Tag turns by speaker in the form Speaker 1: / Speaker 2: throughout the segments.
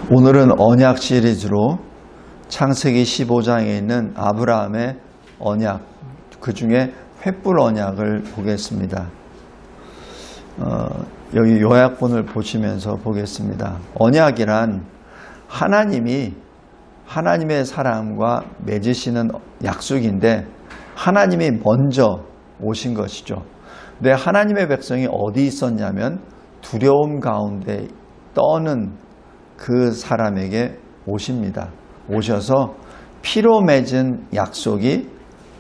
Speaker 1: 오늘은 언약 시리즈로 창세기 15장에 있는 아브라함의 언약, 그 중에 횃불 언약을 보겠습니다. 여기 요약본을 보시면서 보겠습니다. 언약이란 하나님이 하나님의 사람과 맺으시는 약속인데 하나님이 먼저 오신 것이죠. 근데 하나님의 백성이 어디 있었냐면 두려움 가운데 떠는 그 사람에게 오십니다. 오셔서 피로 맺은 약속이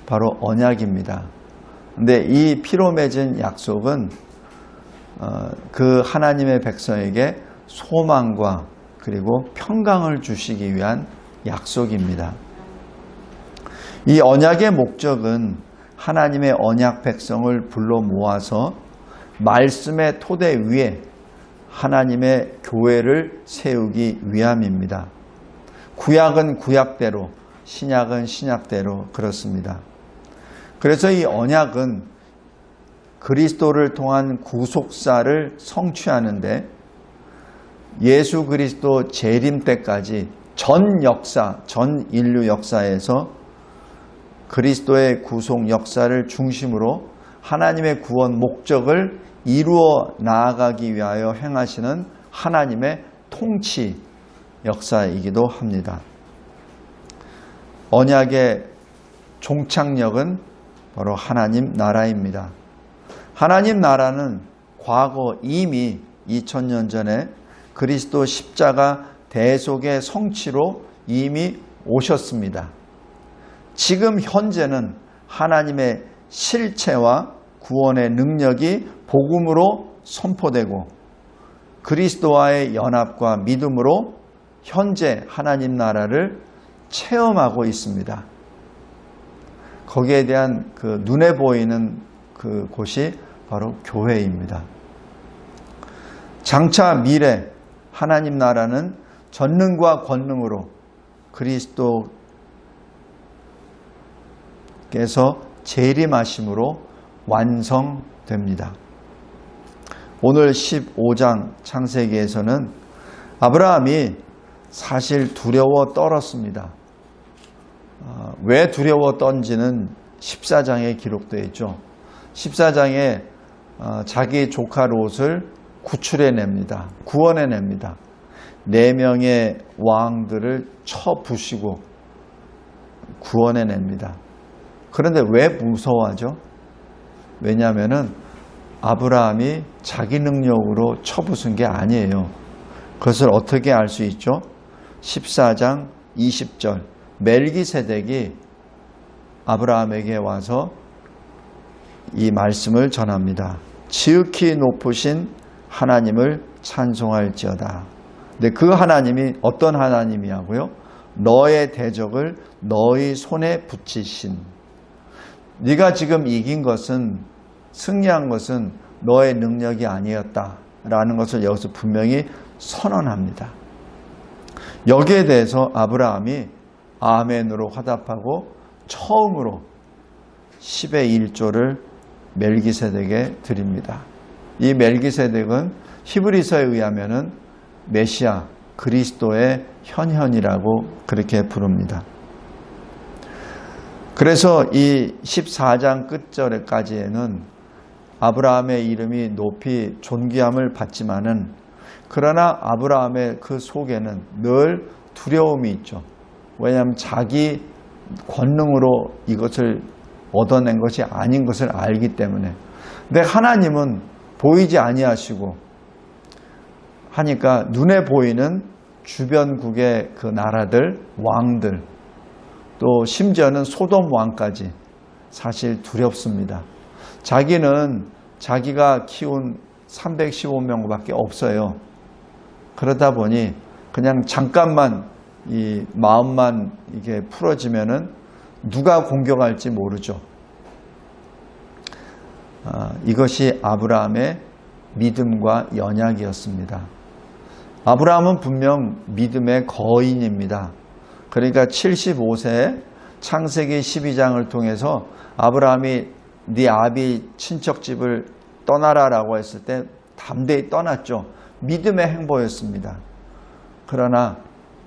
Speaker 1: 바로 언약입니다. 근데 이 피로 맺은 약속은 그 하나님의 백성에게 소망과 그리고 평강을 주시기 위한 약속입니다. 이 언약의 목적은 하나님의 언약 백성을 불러 모아서 말씀의 토대 위에 하나님의 교회를 세우기 위함입니다. 구약은 구약대로, 신약은 신약대로 그렇습니다. 그래서 이 언약은 그리스도를 통한 구속사를 성취하는데 예수 그리스도 재림 때까지 전 역사, 전 인류 역사에서 그리스도의 구속 역사를 중심으로 하나님의 구원 목적을 이루어 나아가기 위하여 행하시는 하나님의 통치 역사이기도 합니다. 언약의 종착역은 바로 하나님 나라입니다. 하나님 나라는 과거 이미 2000년 전에 그리스도 십자가 대속의 성취로 이미 오셨습니다. 지금 현재는 하나님의 실체와 구원의 능력이 복음으로 선포되고 그리스도와의 연합과 믿음으로 현재 하나님 나라를 체험하고 있습니다. 거기에 대한 그 눈에 보이는 그 곳이 바로 교회입니다. 장차 미래 하나님 나라는 전능과 권능으로 그리스도께서 재림하심으로 완성됩니다. 오늘 15장 창세기에서는 아브라함이 사실 두려워 떨었습니다. 왜 두려워 떤지는 14장에 기록되어 있죠. 14장에 자기 조카 롯을 구출해냅니다. 구원해냅니다. 4명의 왕들을 쳐부시고 구원해냅니다. 그런데 왜 무서워하죠? 왜냐하면 아브라함이 자기 능력으로 쳐부순 게 아니에요. 그것을 어떻게 알 수 있죠? 14장 20절 멜기세덱이 아브라함에게 와서 이 말씀을 전합니다. 지극히 높으신 하나님을 찬송할지어다. 근데 그 하나님이 어떤 하나님이냐고요? 너의 대적을 너희 손에 붙이신. 네가 지금 이긴 것은, 승리한 것은 너의 능력이 아니었다라는 것을 여기서 분명히 선언합니다. 여기에 대해서 아브라함이 아멘으로 화답하고 처음으로 10의 1조를 멜기세덱에 드립니다. 이 멜기세덱은 히브리서에 의하면 메시아 그리스도의 현현이라고 그렇게 부릅니다. 그래서 이 14장 끝절까지에는 아브라함의 이름이 높이 존귀함을 받지만은 그러나 아브라함의 그 속에는 늘 두려움이 있죠. 왜냐하면 자기 권능으로 이것을 얻어낸 것이 아닌 것을 알기 때문에. 근데 하나님은 보이지 아니하시고 하니까 눈에 보이는 주변국의 그 나라들, 왕들, 또 심지어는 소돔 왕까지 사실 두렵습니다. 자기는 자기가 키운 315명밖에 없어요. 그러다 보니 그냥 잠깐만 이 마음만 이게 풀어지면은 누가 공격할지 모르죠. 이것이 아브라함의 믿음과 연약이었습니다. 아브라함은 분명 믿음의 거인입니다. 그러니까 75세에 창세기 12장을 통해서 아브라함이 네 아비 친척집을 떠나라라고 했을 때 담대히 떠났죠. 믿음의 행보였습니다. 그러나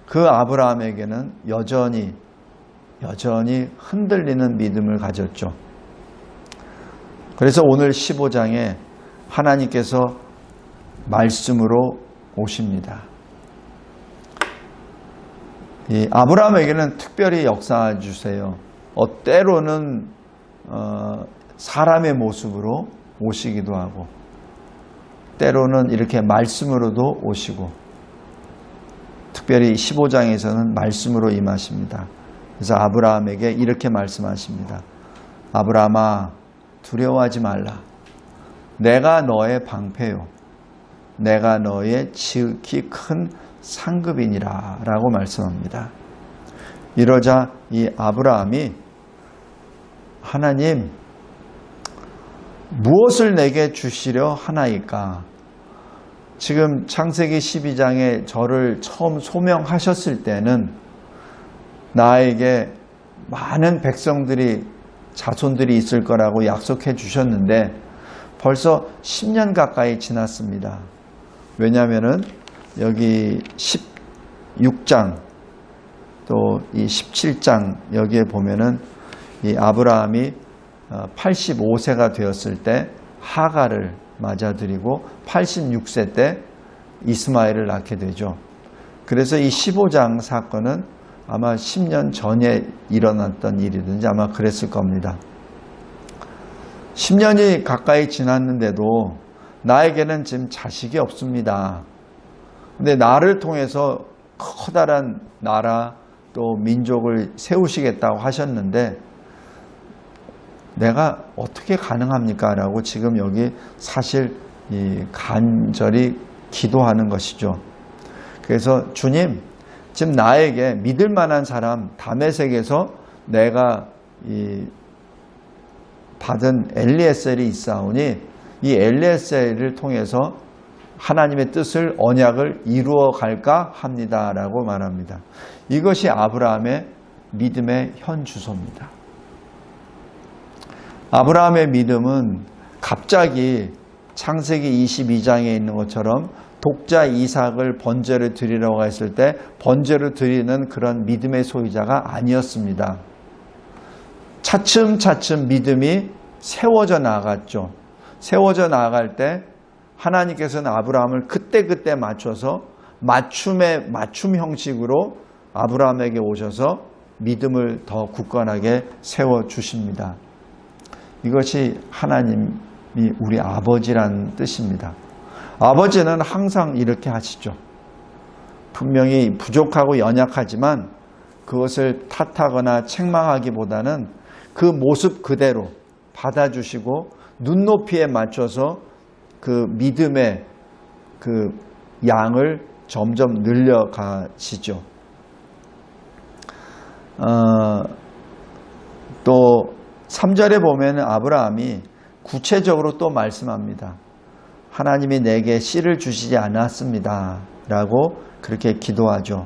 Speaker 1: 그 아브라함에게는 여전히 흔들리는 믿음을 가졌죠. 그래서 오늘 15장에 하나님께서 말씀으로 오십니다. 이 아브라함에게는 특별히 역사해 주세요. 때로는 사람의 모습으로 오시기도 하고, 때로는 이렇게 말씀으로도 오시고, 특별히 15장에서는 말씀으로 임하십니다. 그래서 아브라함에게 이렇게 말씀하십니다. 아브라함아, 두려워하지 말라. 내가 너의 방패요, 내가 너의 지극히 큰 상급이니라 라고 말씀합니다. 이러자 이 아브라함이 하나님, 무엇을 내게 주시려 하나이까? 지금 창세기 12장에 저를 처음 소명하셨을 때는 나에게 많은 백성들이, 자손들이 있을 거라고 약속해 주셨는데 벌써 10년 가까이 지났습니다. 왜냐하면은 여기 16장 또 이 17장 여기에 보면은 이 아브라함이 85세가 되었을 때 하가를 맞아들이고 86세 때 이스마엘을 낳게 되죠. 그래서 이 15장 사건은 아마 10년 전에 일어났던 일이든지 아마 그랬을 겁니다. 10년이 가까이 지났는데도 나에게는 지금 자식이 없습니다. 근데 나를 통해서 커다란 나라 또 민족을 세우시겠다고 하셨는데 내가 어떻게 가능합니까? 라고 지금 여기 사실 간절히 기도하는 것이죠. 그래서 주님, 지금 나에게 믿을 만한 사람 다메섹에서 내가 받은 엘리에셀이 있사오니 이 엘리에셀을 통해서 하나님의 뜻을, 언약을 이루어 갈까 합니다 라고 말합니다. 이것이 아브라함의 믿음의 현 주소입니다. 아브라함의 믿음은 갑자기 창세기 22장에 있는 것처럼 독자 이삭을 번제를 드리려고 했을 때 번제를 드리는 그런 믿음의 소유자가 아니었습니다. 차츰차츰 믿음이 세워져 나갔죠. 세워져 나갈 때 하나님께서는 아브라함을 그때그때 맞춰서 맞춤 형식으로 아브라함에게 오셔서 믿음을 더 굳건하게 세워주십니다. 이것이 하나님이 우리 아버지라는 뜻입니다. 아버지는 항상 이렇게 하시죠. 분명히 부족하고 연약하지만 그것을 탓하거나 책망하기보다는 그 모습 그대로 받아주시고 눈높이에 맞춰서 그 믿음의 그 양을 점점 늘려가시죠. 또 3절에 보면 아브라함이 구체적으로 또 말씀합니다. 하나님이 내게 씨를 주시지 않았습니다 라고 그렇게 기도하죠.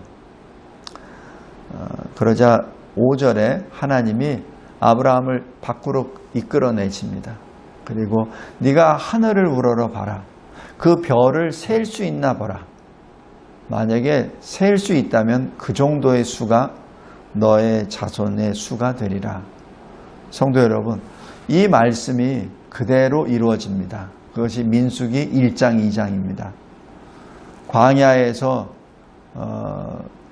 Speaker 1: 그러자 5절에 하나님이 아브라함을 밖으로 이끌어내십니다. 그리고 네가 하늘을 우러러 봐라. 그 별을 셀 수 있나 보라. 만약에 셀 수 있다면 그 정도의 수가 너의 자손의 수가 되리라. 성도 여러분, 이 말씀이 그대로 이루어집니다. 그것이 민수기 1장 2장입니다. 광야에서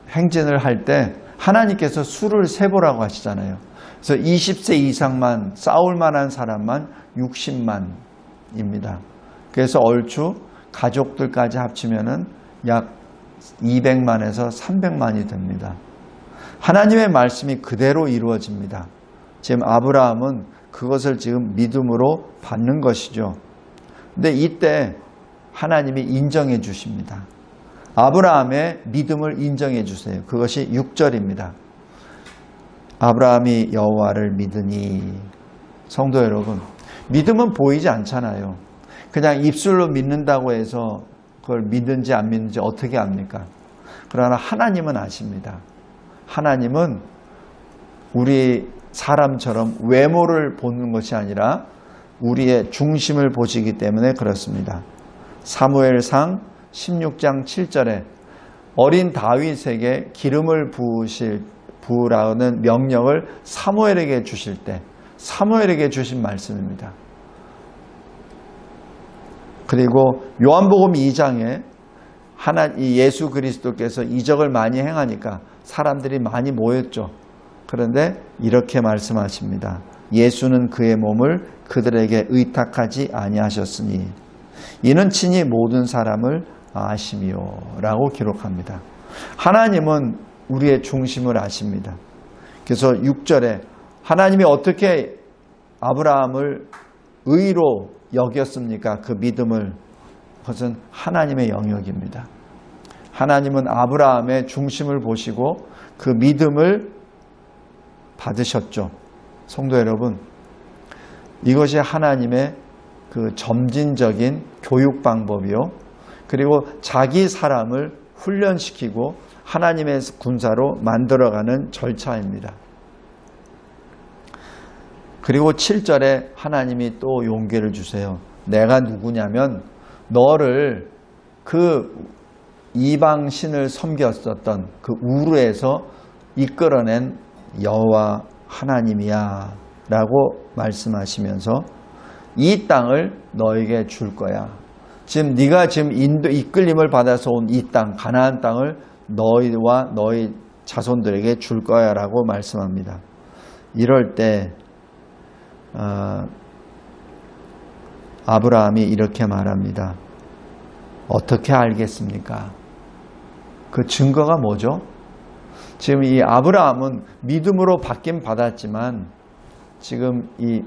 Speaker 1: 행진을 할 때 하나님께서 수를 세보라고 하시잖아요. 그래서 20세 이상만 싸울 만한 사람만 60만입니다. 그래서 얼추 가족들까지 합치면은 약 200만에서 300만이 됩니다. 하나님의 말씀이 그대로 이루어집니다. 지금 아브라함은 그것을 지금 믿음으로 받는 것이죠. 근데 이때 하나님이 인정해 주십니다. 아브라함의 믿음을 인정해 주세요. 그것이 6절입니다. 아브라함이 여호와를 믿으니. 성도 여러분, 믿음은 보이지 않잖아요. 그냥 입술로 믿는다고 해서 그걸 믿는지 안 믿는지 어떻게 압니까? 그러나 하나님은 아십니다. 하나님은 우리 사람처럼 외모를 보는 것이 아니라 우리의 중심을 보시기 때문에 그렇습니다. 사무엘상 16장 7절에 어린 다윗에게 기름을 부으라는 명령을 사무엘에게 주실 때 사무엘에게 주신 말씀입니다. 그리고 요한복음 2장에 이 예수 그리스도께서 이적을 많이 행하니까 사람들이 많이 모였죠. 그런데 이렇게 말씀하십니다. 예수는 그의 몸을 그들에게 의탁하지 아니하셨으니 이는 친히 모든 사람을 아심이요 라고 기록합니다. 하나님은 우리의 중심을 아십니다. 그래서 6절에 하나님이 어떻게 아브라함을 의로 여겼습니까? 그 믿음을. 그것은 하나님의 영역입니다. 하나님은 아브라함의 중심을 보시고 그 믿음을 받으셨죠. 성도 여러분, 이것이 하나님의 그 점진적인 교육 방법이요. 그리고 자기 사람을 훈련시키고 하나님의 군사로 만들어가는 절차입니다. 그리고 7절에 하나님이 또 용기를 주세요. 내가 누구냐면 너를 그 이방신을 섬겼었던 그 우르에서 이끌어낸 여호와 하나님이야 라고 말씀하시면서 이 땅을 너에게 줄 거야. 지금 네가 지금 이끌림을 받아서 온 이 땅, 가나안 땅을 너희와 너희 자손들에게 줄 거야 라고 말씀합니다. 이럴 때 아브라함이 이렇게 말합니다. 어떻게 알겠습니까? 그 증거가 뭐죠? 지금 이 아브라함은 믿음으로 받긴 받았지만 지금 이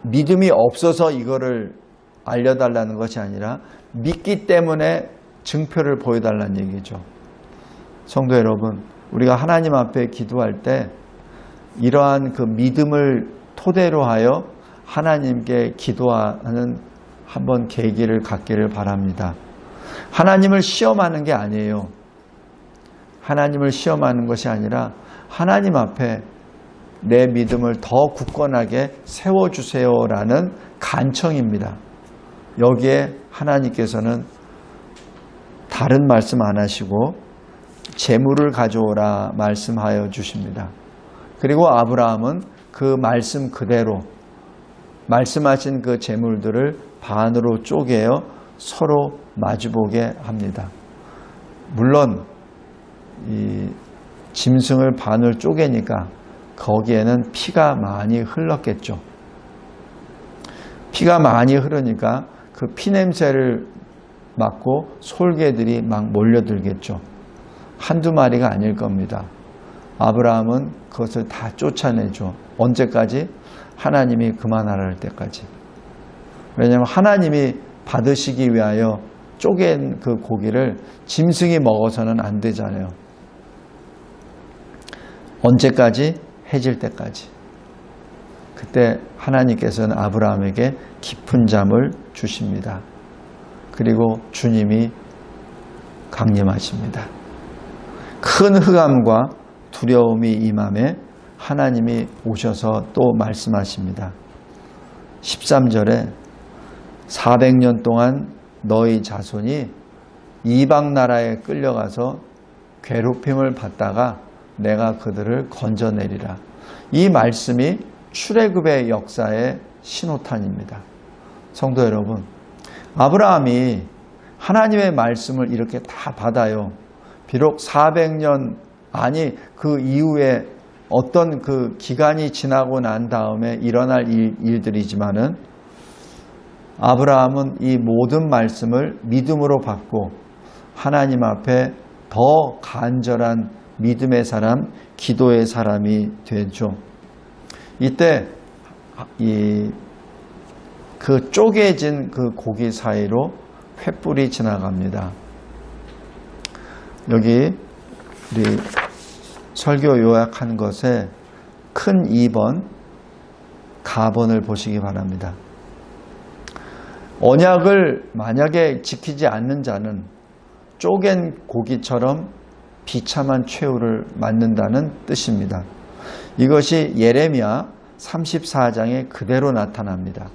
Speaker 1: 믿음이 없어서 이거를 알려달라는 것이 아니라 믿기 때문에 증표를 보여달라는 얘기죠. 성도 여러분, 우리가 하나님 앞에 기도할 때 이러한 그 믿음을 토대로 하여 하나님께 기도하는 한번 계기를 갖기를 바랍니다. 하나님을 시험하는 게 아니에요. 하나님을 시험하는 것이 아니라 하나님 앞에 내 믿음을 더 굳건하게 세워주세요라는 간청입니다. 여기에 하나님께서는 다른 말씀 안 하시고 재물을 가져오라 말씀하여 주십니다. 그리고 아브라함은 그 말씀 그대로 말씀하신 그 재물들을 반으로 쪼개어 서로 마주보게 합니다. 물론 이 짐승을 반을 쪼개니까 거기에는 피가 많이 흘렀겠죠. 피가 많이 흐르니까 그 피냄새를 맡고 솔개들이 막 몰려들겠죠. 한두 마리가 아닐 겁니다. 아브라함은 그것을 다 쫓아내죠. 언제까지? 하나님이 그만하라 할 때까지. 왜냐하면 하나님이 받으시기 위하여 쪼갠 그 고기를 짐승이 먹어서는 안 되잖아요. 언제까지? 해질 때까지. 그때 하나님께서는 아브라함에게 깊은 잠을 주십니다. 그리고 주님이 강림하십니다. 큰 흑암과 두려움이 임함에 하나님이 오셔서 또 말씀하십니다. 13절에 400년 동안 너희 자손이 이방 나라에 끌려가서 괴롭힘을 받다가 내가 그들을 건져내리라. 이 말씀이 출애굽의 역사의 신호탄입니다. 성도 여러분, 아브라함이 하나님의 말씀을 이렇게 다 받아요. 비록 400년 아니 그 이후에 어떤 그 기간이 지나고 난 다음에 일어날 일들이지만은 아브라함은 이 모든 말씀을 믿음으로 받고 하나님 앞에 더 간절한 믿음의 사람, 기도의 사람이 되죠. 이때 그 쪼개진 그 고기 사이로 횃불이 지나갑니다. 여기 우리 설교 요약한 것에 큰 2번, 가번을 보시기 바랍니다. 언약을 만약에 지키지 않는 자는 쪼갠 고기처럼 비참한 최후를 맞는다는 뜻입니다. 이것이 예레미야 34장에 그대로 나타납니다.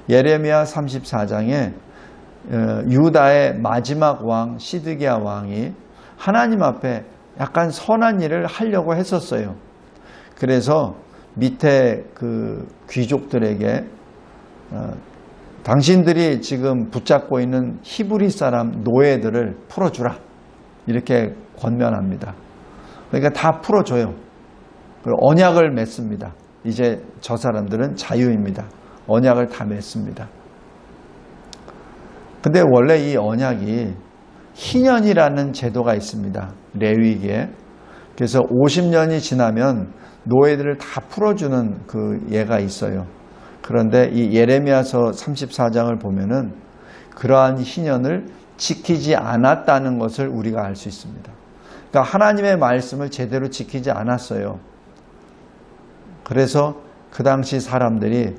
Speaker 1: 예레미야 34장에 유다의 마지막 왕 시드기야 왕이 하나님 앞에 약간 선한 일을 하려고 했었어요. 그래서 밑에 그 귀족들에게 당신들이 지금 붙잡고 있는 히브리 사람 노예들을 풀어주라, 이렇게 권면합니다. 그러니까 다 풀어줘요. 그리고 언약을 맺습니다. 이제 저 사람들은 자유입니다. 언약을 다 맺습니다. 근데 원래 이 언약이 희년이라는 제도가 있습니다. 레위기에. 그래서 50년이 지나면 노예들을 다 풀어주는 그 예가 있어요. 그런데 이 예레미야서 34장을 보면은 그러한 희년을 지키지 않았다는 것을 우리가 알 수 있습니다. 그러니까 하나님의 말씀을 제대로 지키지 않았어요. 그래서 그 당시 사람들이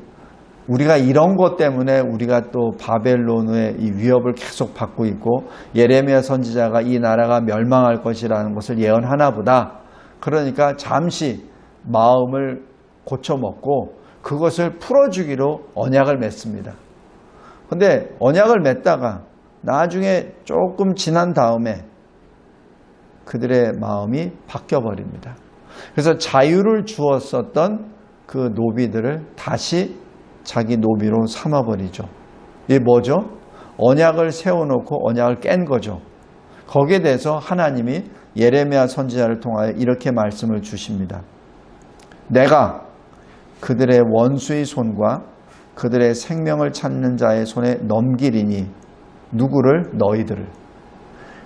Speaker 1: 우리가 이런 것 때문에 우리가 또 바벨론의 이 위협을 계속 받고 있고 예레미야 선지자가 이 나라가 멸망할 것이라는 것을 예언하나 보다. 그러니까 잠시 마음을 고쳐먹고 그것을 풀어주기로 언약을 맺습니다. 근데 언약을 맺다가 나중에 조금 지난 다음에 그들의 마음이 바뀌어버립니다. 그래서 자유를 주었었던 그 노비들을 다시 자기 노비로 삼아버리죠. 이게 뭐죠? 언약을 세워놓고 언약을 깬 거죠. 거기에 대해서 하나님이 예레미야 선지자를 통하여 이렇게 말씀을 주십니다. 내가 그들의 원수의 손과 그들의 생명을 찾는 자의 손에 넘기리니 누구를? 너희들을.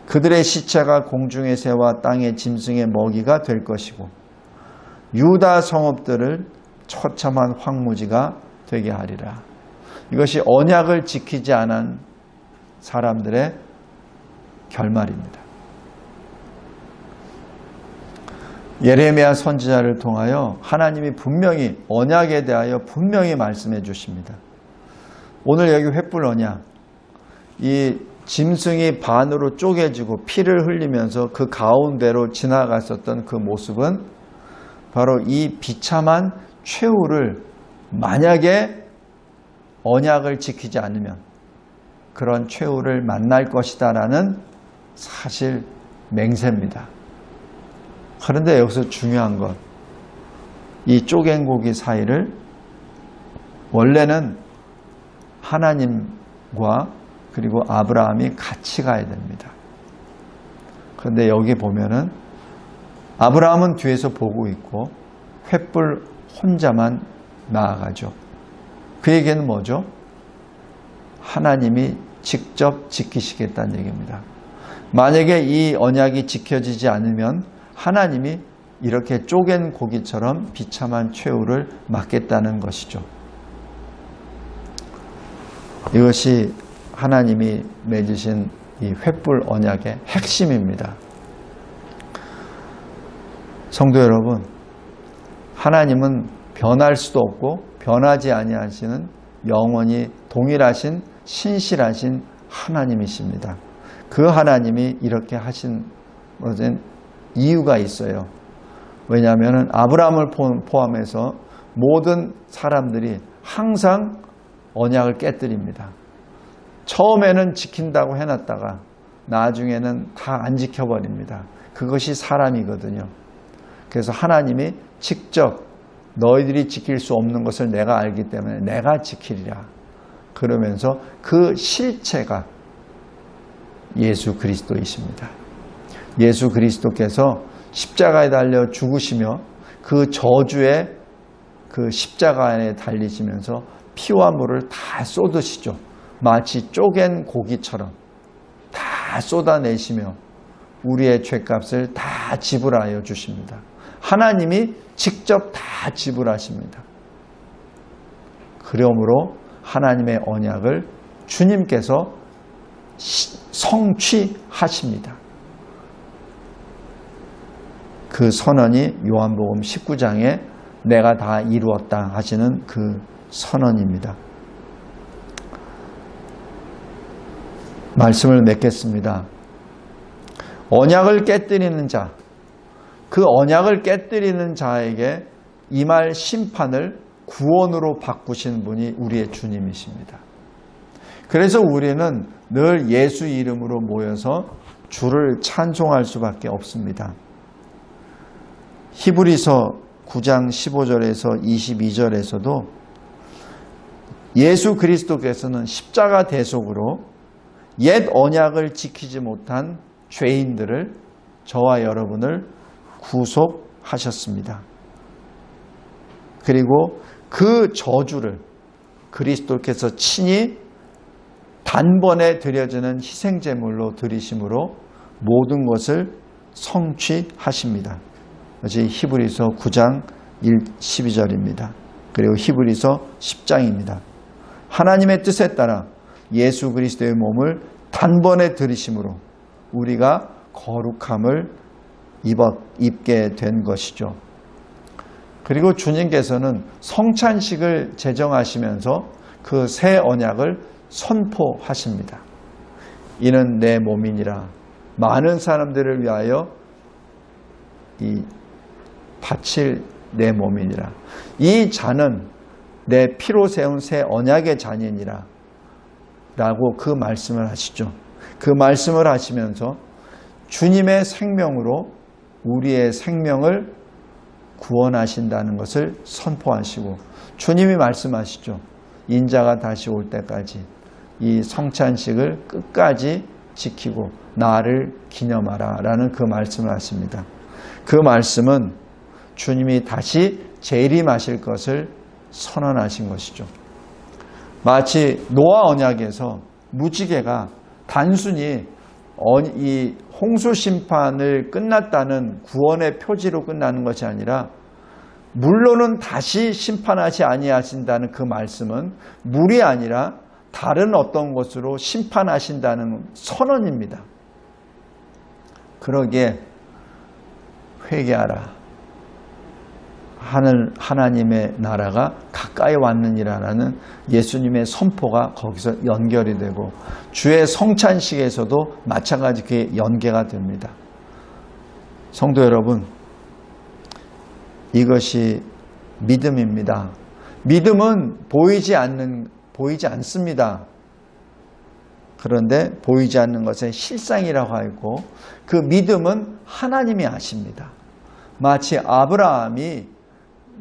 Speaker 1: 그들의 시체가 공중의 새와 땅의 짐승의 먹이가 될 것이고 유다 성읍들을 처참한 황무지가 되게 하리라. 이것이 언약을 지키지 않은 사람들의 결말입니다. 예레미야 선지자를 통하여 하나님이 분명히 언약에 대하여 분명히 말씀해 주십니다. 오늘 여기 횃불 언약, 이 짐승이 반으로 쪼개지고 피를 흘리면서 그 가운데로 지나갔었던 그 모습은 바로 이 비참한 최후를 만약에 언약을 지키지 않으면 그런 최후를 만날 것이다 라는 사실 맹세입니다. 그런데 여기서 중요한 것, 이 쪼갠 고기 사이를 원래는 하나님과 그리고 아브라함이 같이 가야 됩니다. 그런데 여기 보면은 아브라함은 뒤에서 보고 있고 횃불 혼자만 나아가죠. 그 얘기는 뭐죠? 하나님이 직접 지키시겠다는 얘기입니다. 만약에 이 언약이 지켜지지 않으면 하나님이 이렇게 쪼갠 고기처럼 비참한 최후를 맞겠다는 것이죠. 이것이 하나님이 맺으신 이 횃불 언약의 핵심입니다. 성도 여러분, 하나님은 변할 수도 없고 변하지 아니하시는 영원히 동일하신 신실하신 하나님이십니다. 그 하나님이 이렇게 하신 것은 이유가 있어요. 왜냐하면 아브라함을 포함해서 모든 사람들이 항상 언약을 깨뜨립니다. 처음에는 지킨다고 해놨다가 나중에는 다 안 지켜버립니다. 그것이 사람이거든요. 그래서 하나님이 직접 너희들이 지킬 수 없는 것을 내가 알기 때문에 내가 지키리라. 그러면서 그 실체가 예수 그리스도이십니다. 예수 그리스도께서 십자가에 달려 죽으시며 그 저주의 그 십자가에 달리시면서 피와 물을 다 쏟으시죠. 마치 쪼갠 고기처럼 다 쏟아내시며 우리의 죄값을 다 지불하여 주십니다. 하나님이 직접 다 지불하십니다. 그러므로 하나님의 언약을 주님께서 성취하십니다. 그 선언이 요한복음 19장에 내가 다 이루었다 하시는 그 선언입니다. 말씀을 맺겠습니다. 언약을 깨뜨리는 자, 그 언약을 깨뜨리는 자에게 임할 심판을 구원으로 바꾸신 분이 우리의 주님이십니다. 그래서 우리는 늘 예수 이름으로 모여서 주를 찬송할 수밖에 없습니다. 히브리서 9장 15절에서 22절에서도 예수 그리스도께서는 십자가 대속으로 옛 언약을 지키지 못한 죄인들을, 저와 여러분을 구속하셨습니다. 그리고 그 저주를 그리스도께서 친히 단번에 드려지는 희생제물로 드리심으로 모든 것을 성취하십니다. 이것이 히브리서 9장 12절입니다. 그리고 히브리서 10장입니다. 하나님의 뜻에 따라 예수 그리스도의 몸을 단번에 들이심으로 우리가 거룩함을 입게 된 것이죠. 그리고 주님께서는 성찬식을 제정하시면서 그 새 언약을 선포하십니다. 이는 내 몸이니라. 많은 사람들을 위하여 바칠 내 몸이니라. 이 잔은 내 피로 세운 새 언약의 잔이니라 라고 그 말씀을 하시죠. 그 말씀을 하시면서 주님의 생명으로 우리의 생명을 구원하신다는 것을 선포하시고, 주님이 말씀하시죠. 인자가 다시 올 때까지 이 성찬식을 끝까지 지키고 나를 기념하라 라는 그 말씀을 하십니다. 그 말씀은 주님이 다시 재림하실 것을 선언하신 것이죠. 마치 노아 언약에서 무지개가 단순히 이 홍수 심판을 끝났다는 구원의 표지로 끝나는 것이 아니라, 물로는 다시 심판하지 아니하신다는 그 말씀은 물이 아니라 다른 어떤 것으로 심판하신다는 선언입니다. 그러기에 회개하라. 하나님의 나라가 가까이 왔느니라는 예수님의 선포가 거기서 연결이 되고, 주의 성찬식에서도 마찬가지 그게 연계가 됩니다. 성도 여러분, 이것이 믿음입니다. 믿음은 보이지 않습니다. 그런데 보이지 않는 것의 실상이라고 하고, 그 믿음은 하나님이 아십니다. 마치 아브라함이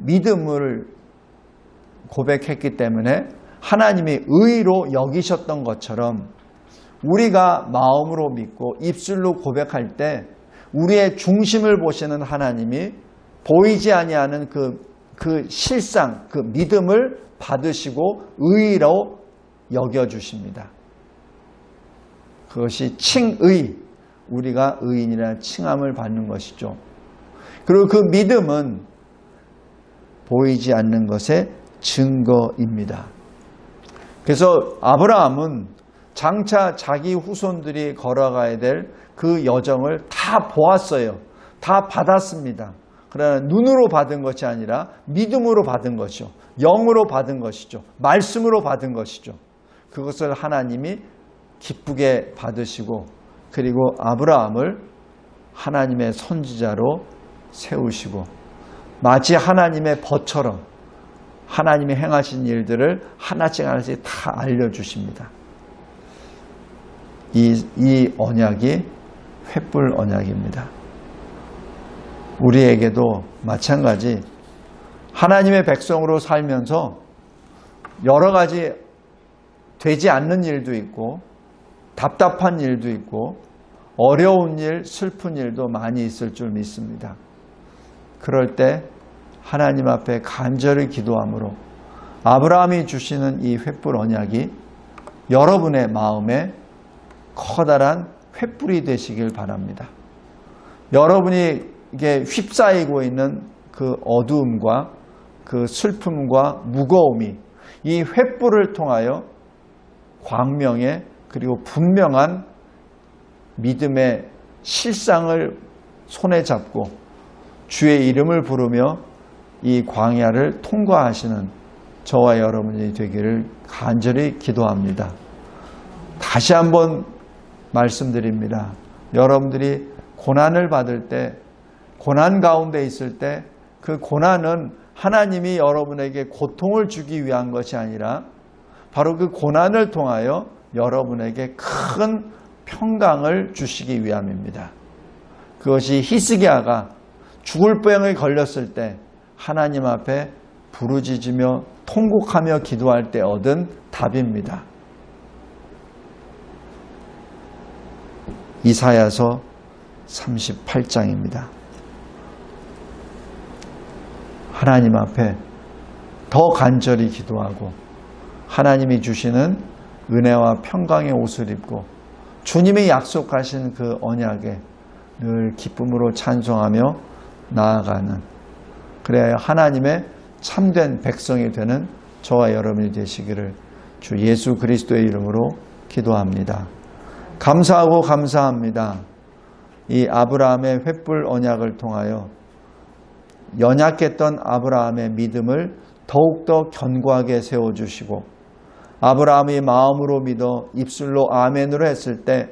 Speaker 1: 믿음을 고백했기 때문에 하나님이 의로 여기셨던 것처럼, 우리가 마음으로 믿고 입술로 고백할 때 우리의 중심을 보시는 하나님이 보이지 아니하는 그 실상, 그 믿음을 받으시고 의로 여겨주십니다. 그것이 칭의, 우리가 의인이라 칭함을 받는 것이죠. 그리고 그 믿음은 보이지 않는 것의 증거입니다. 그래서 아브라함은 장차 자기 후손들이 걸어가야 될 그 여정을 다 보았어요. 다 받았습니다. 그러나 눈으로 받은 것이 아니라 믿음으로 받은 것이죠. 영으로 받은 것이죠. 말씀으로 받은 것이죠. 그것을 하나님이 기쁘게 받으시고, 그리고 아브라함을 하나님의 선지자로 세우시고, 마치 하나님의 법처럼 하나님이 행하신 일들을 하나씩 하나씩 다 알려주십니다. 이 언약이 횃불 언약입니다. 우리에게도 마찬가지 하나님의 백성으로 살면서 여러 가지 되지 않는 일도 있고 답답한 일도 있고 어려운 일, 슬픈 일도 많이 있을 줄 믿습니다. 그럴 때 하나님 앞에 간절히 기도함으로 아브라함이 주시는 이 횃불 언약이 여러분의 마음에 커다란 횃불이 되시길 바랍니다. 여러분이 이게 휩싸이고 있는 그 어두움과 그 슬픔과 무거움이 이 횃불을 통하여 광명의, 그리고 분명한 믿음의 실상을 손에 잡고 주의 이름을 부르며 이 광야를 통과하시는 저와 여러분이 되기를 간절히 기도합니다. 다시 한번 말씀드립니다. 여러분들이 고난을 받을 때, 고난 가운데 있을 때, 그 고난은 하나님이 여러분에게 고통을 주기 위한 것이 아니라 바로 그 고난을 통하여 여러분에게 큰 평강을 주시기 위함입니다. 그것이 히스기야가 죽을 병에 걸렸을 때 하나님 앞에 부르짖으며 통곡하며 기도할 때 얻은 답입니다. 이사야서 38장입니다. 하나님 앞에 더 간절히 기도하고 하나님이 주시는 은혜와 평강의 옷을 입고 주님이 약속하신 그 언약에 늘 기쁨으로 찬송하며 나아가는, 그래야 하나님의 참된 백성이 되는 저와 여러분이 되시기를 주 예수 그리스도의 이름으로 기도합니다. 감사하고 감사합니다. 이 아브라함의 횃불 언약을 통하여 연약했던 아브라함의 믿음을 더욱더 견고하게 세워주시고, 아브라함이 마음으로 믿어 입술로 아멘으로 했을 때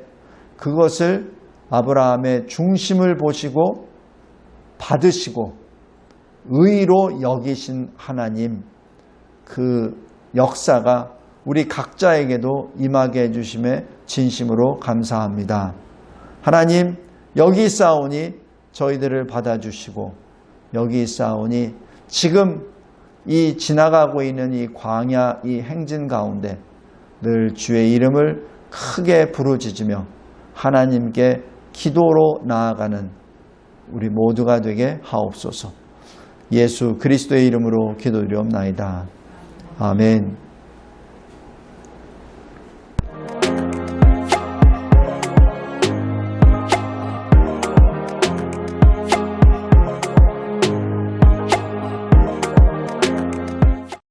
Speaker 1: 그것을 아브라함의 중심을 보시고 받으시고 의로 여기신 하나님, 그 역사가 우리 각자에게도 임하게 해주심에 진심으로 감사합니다. 하나님, 여기 있사오니 저희들을 받아주시고, 여기 있사오니 지금 이 지나가고 있는 이 광야, 이 행진 가운데 늘 주의 이름을 크게 부르짖으며 하나님께 기도로 나아가는 우리 모두가 되게 하옵소서. 예수 그리스도의 이름으로 기도드리옵나이다. 아멘.